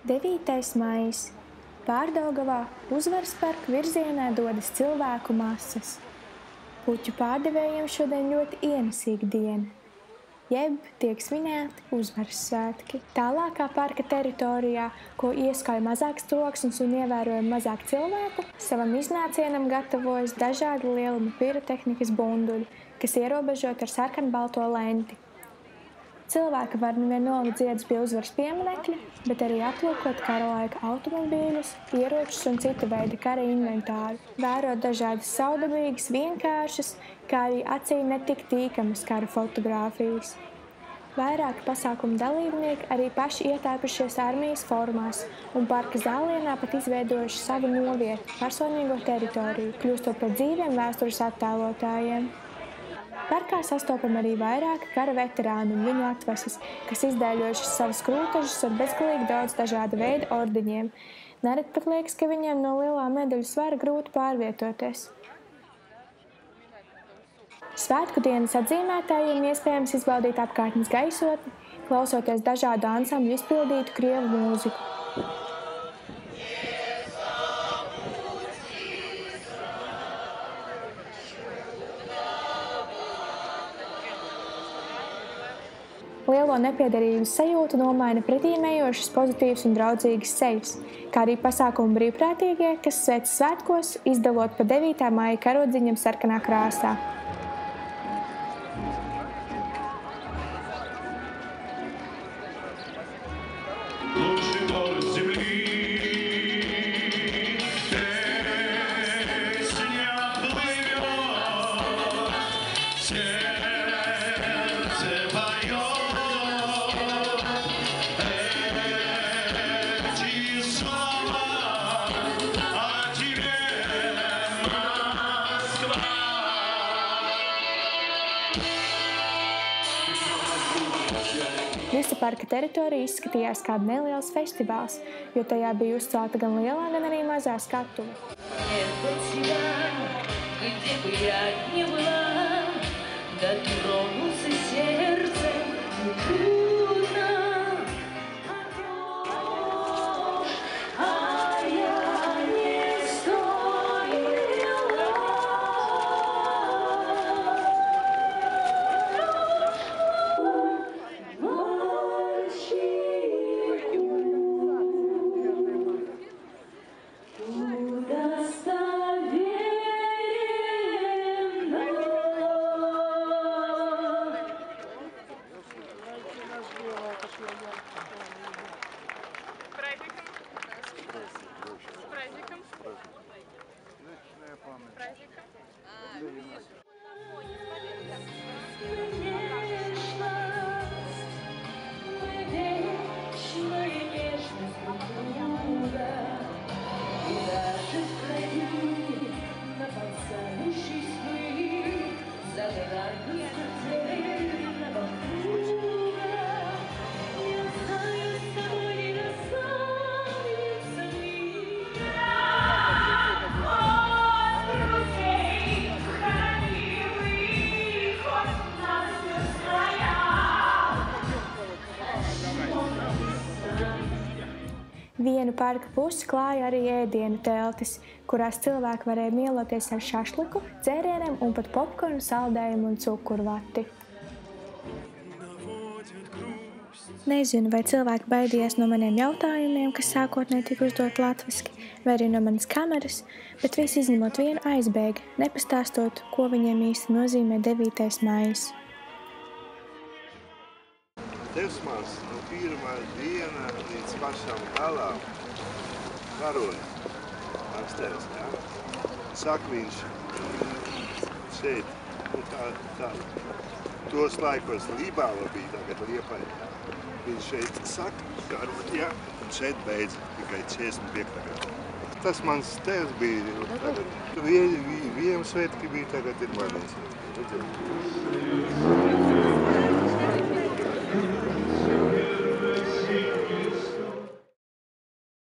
9. maijs. Pārdaugavā Uzvaras parka virzienā dodas cilvēku masas. Puķu pārdevējiem šodien ļoti ienesīga diena, jeb tiek svinēti Uzvaras svētki. Tālākā parka teritorijā, ko ieskauj mazāks troksnis un ievērojami mazāk cilvēku, savam iznācienam gatavojas dažādu lieluma pirotehnikas bunduļi, kas ierobežot ar sarkanbalto lenti. Cilvēki var nevien nolikt ziedus pie Uzvaras pieminekļa, bet arī aplūkot kara laika automobīļus, ieročus un cita veida kara inventāru, vērot dažādas saudabīgas, vienkāršas, kā arī acīm netik tīkamas kara fotogrāfijas. Vairāki pasākumu dalībnieki arī paši ietērpušies armijas formās un parka zālienā pat izveidojuši savu novietu, personīgo teritoriju, kļūstot par dzīviem vēstures attēlotājiem. Parkā sastopam arī vairāki kara veterāni un viņu atvases, kas izdēļojuši savas krūtažas ar bezgalīgi daudz dažāda veida ordeņiem. Nereti pat liekas, ka viņiem no lielā medaļu svara grūti pārvietoties. Svētku dienas atzīmētājiem iespējams izbaudīt apkārtnes gaisotni, klausoties dažādu ansambļu izpildītu krievu mūziku. Lielo nepiederības sajūtu nomaina pretīmējošas, pozitīvas un draudzīgas sejas, kā arī pasākumu brīvprātīgie, kas sveic svētkos, izdalot pa 9. maija karodziņam sarkanā krāsā. Visa parka teritorija izskatījās kā neliels festivāls, jo tajā bija uzcelta gan lielā, gan arī mazā skatuve. Vienu parka pusi klāja arī ēdienu teltis, kurās cilvēki varēja mieloties ar šašliku, dzērieniem un pat popkornu, saldējumu un cukurvati. Nezinu, vai cilvēki baidījās no maniem jautājumiem, kas sākotnēji tika uzdot latviski, vai arī no manas kameras, bet visi izņemot vienu aizbēga, nepastāstot, ko viņiem īsti nozīmē 9. maijs. Desmās no pirmā diena līdz pašam galam karoņa rakstēs, jā. Saka viņš šeit, tā. Tos laikos Lībāla bija tagad Liepājā. Viņš šeit saka karoņa, un šeit beidz tikai 45. gadā. Tas mans tēvs bija tagad. Vienam svētki bija, tagad ir manīs.